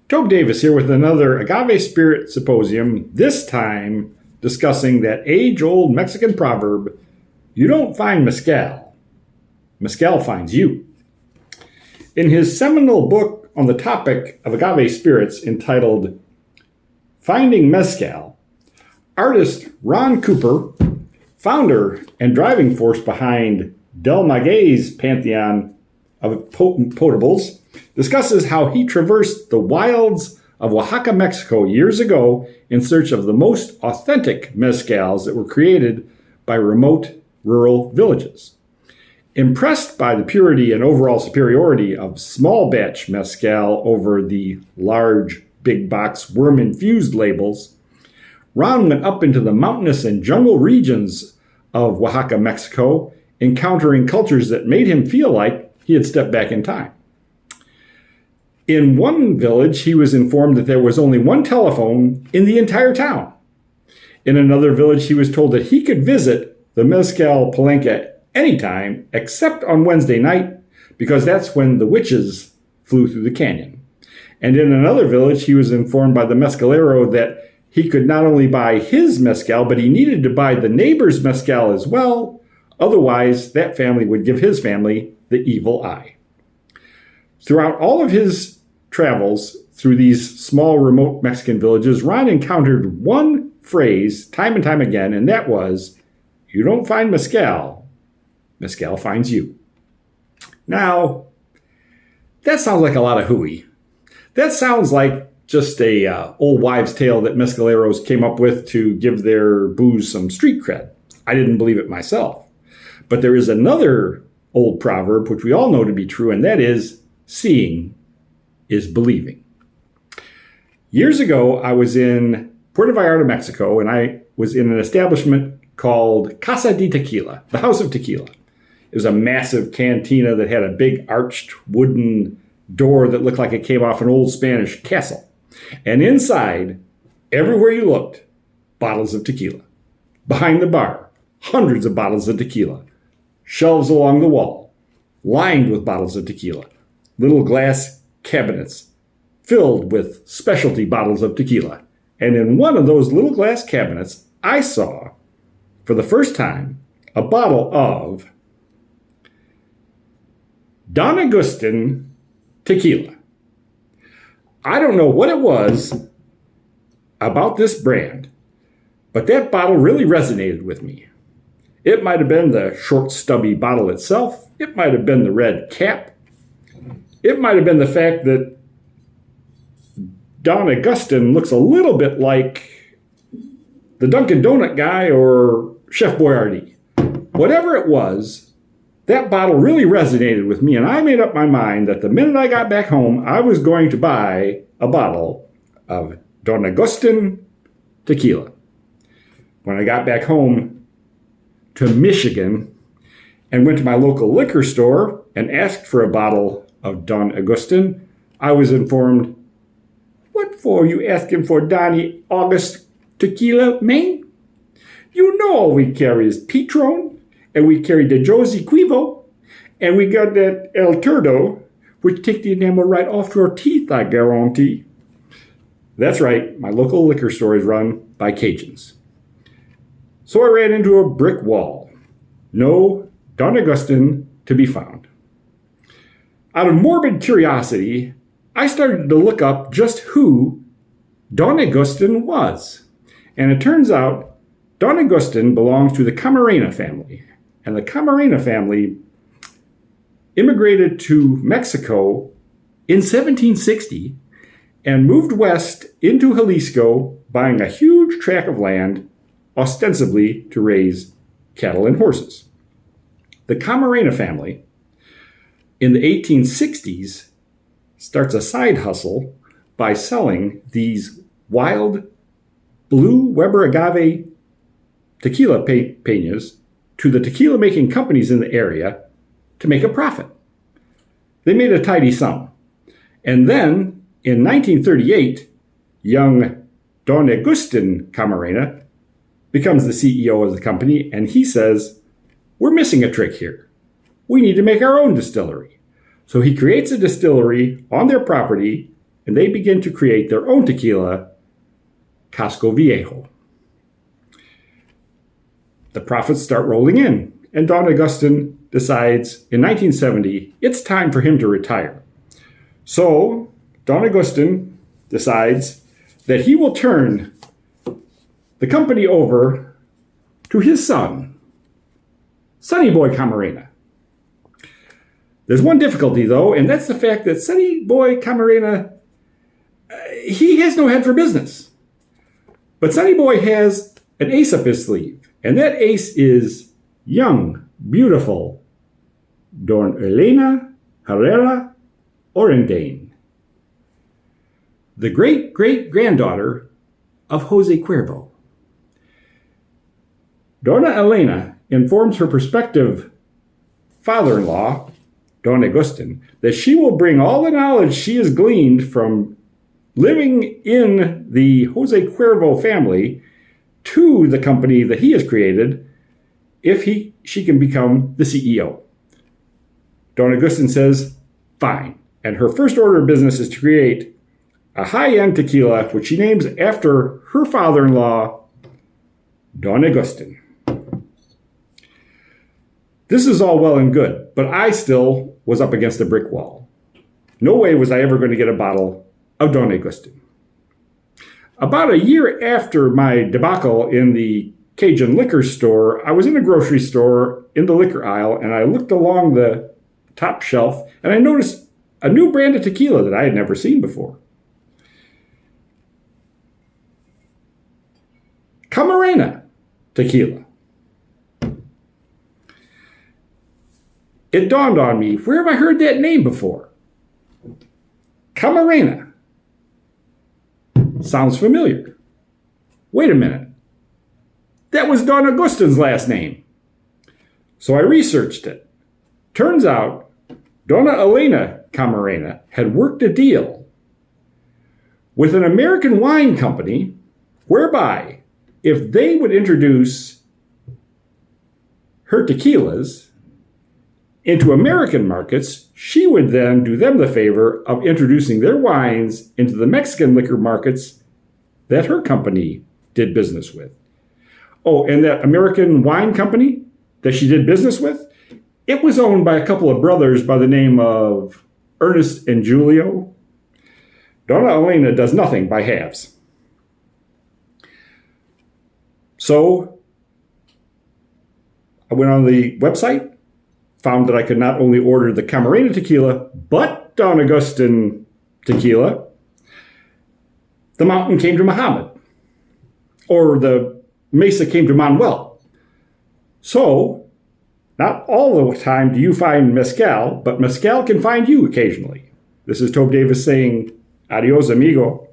Tobe Davis here with another Agave Spirit Sip-oseum, this time discussing that age-old Mexican proverb, you don't find mezcal, mezcal finds you. In his seminal book on the topic of agave spirits entitled Finding Mezcal, artist Ron Cooper, founder and driving force behind Del Maguey's pantheon of potent potables, discusses how he traversed the wilds of Oaxaca, Mexico years ago in search of the most authentic mezcals that were created by remote rural villages. Impressed by the purity and overall superiority of small batch mezcal over the large big box worm-infused labels, Ron went up into the mountainous and jungle regions of Oaxaca, Mexico, encountering cultures that made him feel like he had stepped back in time. In one village, he was informed that there was only one telephone in the entire town. In another village, he was told that he could visit the mezcal palenque anytime except on Wednesday night, because that's when the witches flew through the canyon. And in another village, he was informed by the mezcalero that he could not only buy his mezcal, but he needed to buy the neighbor's mezcal as well. Otherwise, that family would give his family the evil eye. Throughout all of his travels through these small, remote Mexican villages, Ron encountered one phrase time and time again, and that was, you don't find mezcal, mezcal finds you. Now, that sounds like a lot of hooey. That sounds like just a old wives' tale that mezcaleros came up with to give their booze some street cred. I didn't believe it myself. But there is another old proverb, which we all know to be true, and that is, seeing is believing. Years ago, I was in Puerto Vallarta, Mexico, and I was in an establishment called Casa de Tequila, the House of Tequila. It was a massive cantina that had a big arched wooden door that looked like it came off an old Spanish castle. And inside, everywhere you looked, bottles of tequila. Behind the bar, hundreds of bottles of tequila. Shelves along the wall, lined with bottles of tequila. Little glass cabinets filled with specialty bottles of tequila. And in one of those little glass cabinets, I saw, for the first time, a bottle of Don Agustin tequila. I don't know what it was about this brand, but that bottle really resonated with me. It might have been the short, stubby bottle itself. It might have been the red cap. It might have been the fact that Don Agustin looks a little bit like the Dunkin' Donut guy or Chef Boyardee. Whatever it was, that bottle really resonated with me, and I made up my mind that the minute I got back home, I was going to buy a bottle of Don Agustin tequila. When I got back home to Michigan and went to my local liquor store and asked for a bottle of Don Agustin, I was informed, "What for you asking for Donny August tequila, man? You know all we carry is Patron, and we carry the Josie Quivo, and we got that El Turdo, which take the enamel right off your teeth, I guarantee." That's right, my local liquor store is run by Cajuns. So I ran into a brick wall. No Don Agustin to be found. Out of morbid curiosity, I started to look up just who Don Agustin was. And it turns out Don Agustin belongs to the Camarena family. And the Camarena family immigrated to Mexico in 1760 and moved west into Jalisco, buying a huge tract of land, ostensibly to raise cattle and horses. The Camarena family, in the 1860s, starts a side hustle by selling these wild blue Weber agave tequila peñas to the tequila-making companies in the area to make a profit. They made a tidy sum. And then, in 1938, young Don Agustin Camarena becomes the CEO of the company, and he says, "We're missing a trick here. We need to make our own distillery." So he creates a distillery on their property and they begin to create their own tequila, Casco Viejo. The profits start rolling in, and Don Augustin decides in 1970 it's time for him to retire. So Don Augustin decides that he will turn the company over to his son, Sonny Boy Camarena. There's one difficulty, though, and that's the fact that Sonny Boy Camarena, he has no head for business. But Sonny Boy has an ace up his sleeve, and that ace is young, beautiful Don Elena Herrera Orendain, the great-great-granddaughter of Jose Cuervo. Dona Elena informs her prospective father-in-law, Don Agustin, that she will bring all the knowledge she has gleaned from living in the Jose Cuervo family to the company that he has created if she can become the CEO. Don Agustin says, fine. And her first order of business is to create a high-end tequila, which she names after her father-in-law, Don Agustin. This is all well and good, but I still was up against a brick wall. No way was I ever going to get a bottle of Don Agustin. About a year after my debacle in the Cajun liquor store, I was in a grocery store in the liquor aisle, and I looked along the top shelf, and I noticed a new brand of tequila that I had never seen before. Camarena tequila. It dawned on me, where have I heard that name before? Camarena. Sounds familiar. Wait a minute. That was Don Agustin's last name. So I researched it. Turns out, Dona Elena Camarena had worked a deal with an American wine company whereby if they would introduce her tequilas into American markets, she would then do them the favor of introducing their wines into the Mexican liquor markets that her company did business with. Oh, and that American wine company that she did business with, it was owned by a couple of brothers by the name of Ernest and Julio. Dona Elena does nothing by halves. So I went on the website, found that I could not only order the Camarena tequila, but Don Agustin tequila. The mountain came to Muhammad, or the mesa came to Manuel. So, not all the time do you find mezcal, but mezcal can find you occasionally. This is Tobe Davis saying, adios, amigo.